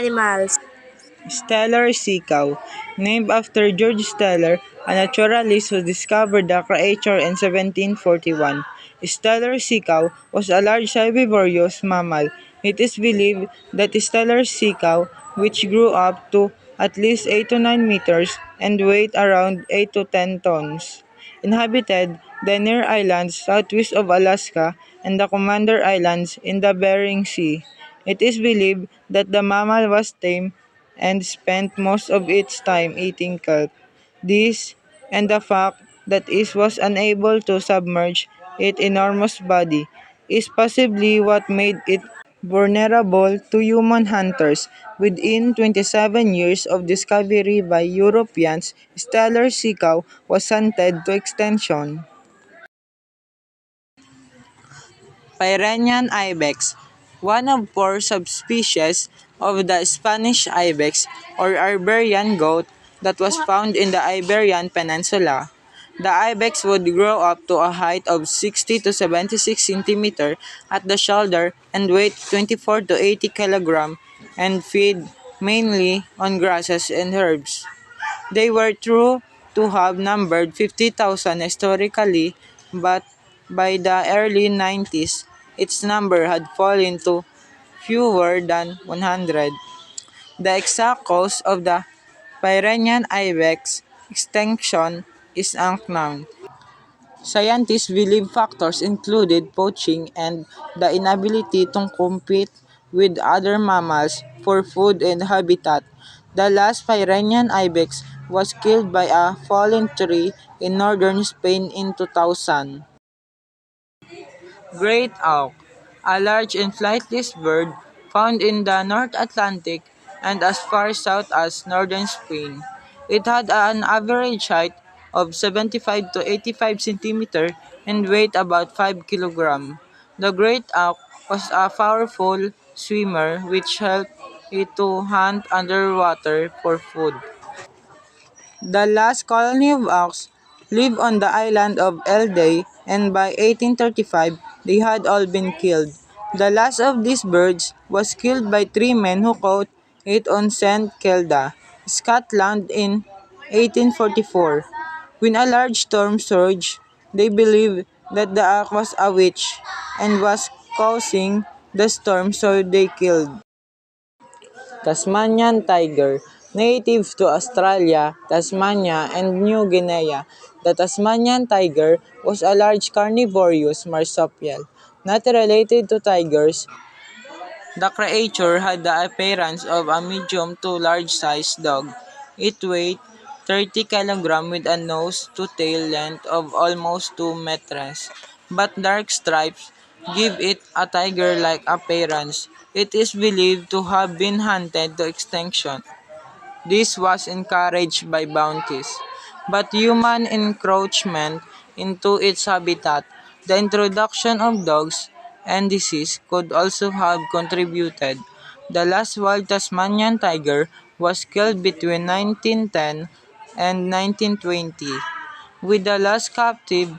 animals. Steller sea cow, named after George Steller, a naturalist who discovered the creature in 1741. Steller sea cow was a large herbivorous mammal. It is believed that Steller sea cow, which grew up to at least 8 to 9 meters and weighed around 8 to 10 tons, inhabited the near islands southwest of Alaska and the Commander Islands in the Bering Sea. It is believed that the mammal was tame and spent most of its time eating kelp. This, and the fact that it was unable to submerge its enormous body, is possibly what made it vulnerable to human hunters. Within 27 years of discovery by Europeans, Steller sea cow was hunted to extinction. Pyrenean ibex, one of four subspecies of the Spanish ibex or Iberian goat that was found in the Iberian Peninsula. The ibex would grow up to a height of 60 to 76 cm at the shoulder and weigh 24 to 80 kg and feed mainly on grasses and herbs. They were true to have numbered 50,000 historically, but by the early 90s, its number had fallen to fewer than 100. The exact cause of the Pyrenean ibex extinction is unknown. Scientists believe factors included poaching and the inability to compete with other mammals for food and habitat. The last Pyrenean ibex was killed by a fallen tree in northern Spain in 2000. Great auk, a large and flightless bird found in the North Atlantic and as far south as northern Spain. It had an average height of 75 to 85 cm and weighed about 5 kg. The great auk was a powerful swimmer which helped it to hunt underwater for food. The last colony of auks lived on the island of Elday, and by 1835 they had all been killed. The last of these birds was killed by three men who caught it on St. Kilda, Scotland in 1844. When a large storm surged, they believed that the auk was a witch and was causing the storm, so they killed. Tasmanian tiger, native to Australia, Tasmania, and New Guinea. The Tasmanian tiger was a large carnivorous marsupial. Not related to tigers, the creature had the appearance of a medium to large-sized dog. It weighed 30 kg with a nose-to-tail length of almost 2 meters, but dark stripes give it a tiger-like appearance. It is believed to have been hunted to extinction. This was encouraged by bounties, but human encroachment into its habitat, the introduction of dogs, and disease could also have contributed. The last wild Tasmanian tiger was killed between 1910 and 1920, with the last captive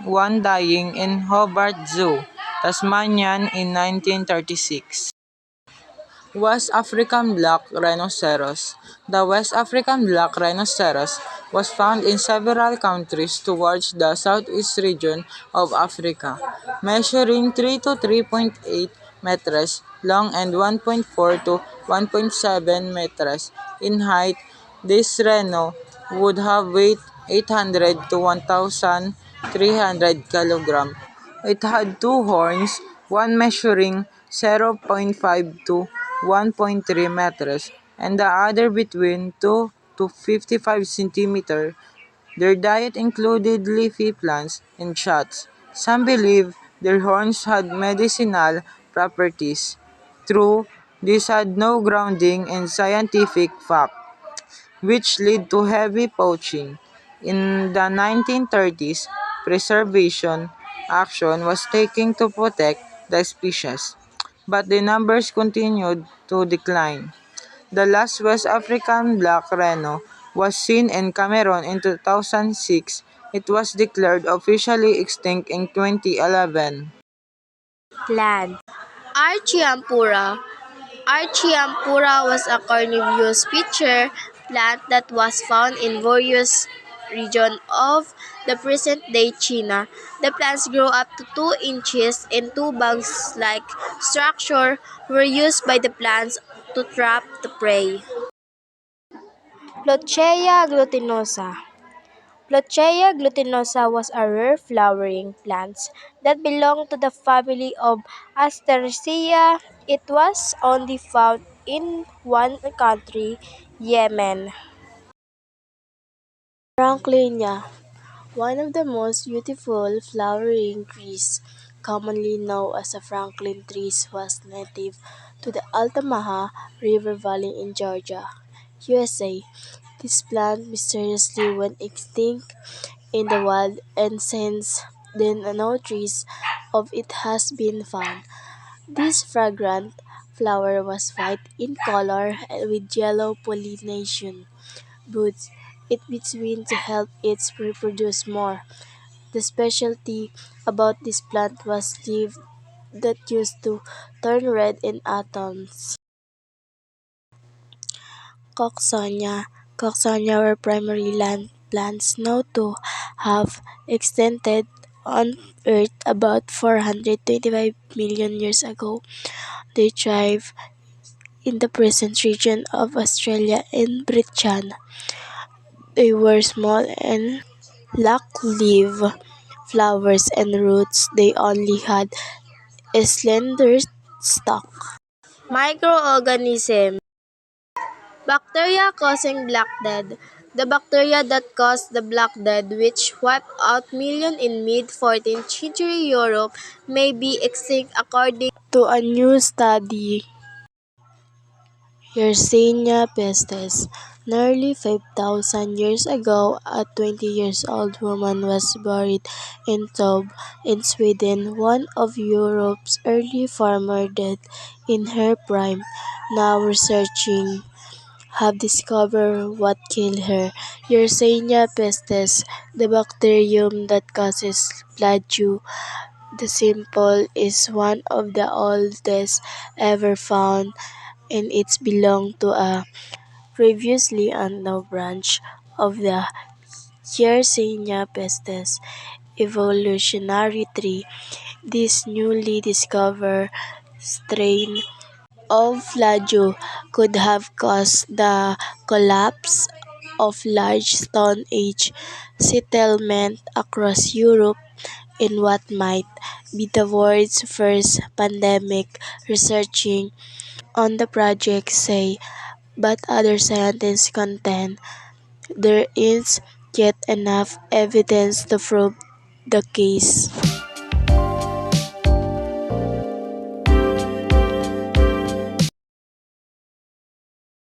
one dying in Hobart Zoo, Tasmania in 1936. West African black rhinoceros. The West African black rhinoceros was found in several countries towards the southeast region of Africa, measuring 3 to 3.8 meters long and 1.4 to 1.7 meters in height. This rhino would have weighed 800 to 1,300 kilograms. It had two horns, one measuring 0.5 to 1.3 meters and the other between 2 to 55 centimeters. Their diet included leafy plants and shoots. Some believe their horns had medicinal properties. True, this had no grounding in scientific fact, which led to heavy poaching. In the 1930s, preservation action was taken to protect the species, but the numbers continued to decline. The last West African black rhino was seen in Cameroon in 2006. It was declared officially extinct in 2011. Land. Archaeampura, Archiampura was a carnivorous creature plant that was found in various regions of the present-day China. The plants grow up to 2 inches and two bugs-like structure were used by the plants to trap the prey. Plochea glutinosa. Plochea glutinosa was a rare flowering plant that belonged to the family of Asteraceae. It was only found in one country, Yemen. Franklinia, one of the most beautiful flowering trees, commonly known as a Franklin tree, was native to the Altamaha River Valley in Georgia, USA. This plant mysteriously went extinct in the wild, and since then no trace of it has been found. This fragrant flower was white in color and with yellow pollination buds in between to help it reproduce more. The specialty about this plant was leaves that used to turn red in autumns. Coxonia. Coxonia were primarily land plants known to have extended on Earth about 425 million years ago. They thrive in the present region of Australia and Britain. They were small and lacked leaf, flowers, and roots. They only had a slender stalk. Microorganism. Bacteria causing black death. The bacteria that caused the Black Death, which wiped out millions in mid-14th century Europe, may be extinct according to a new study. Yersinia pestis. Nearly 5,000 years ago, a 20-year-old woman was buried in tomb in Sweden, one of Europe's early farmer dead in her prime. Now researching have discovered what killed her. Yersinia pestis, the bacterium that causes plague. The sample is one of the oldest ever found, and it belonged to a previously unknown branch of the Yersinia pestis evolutionary tree. This newly discovered strain of Flagyl could have caused the collapse of large Stone Age settlements across Europe in what might be the world's first pandemic. Researching on the project say, but other scientists contend there is yet enough evidence to prove the case.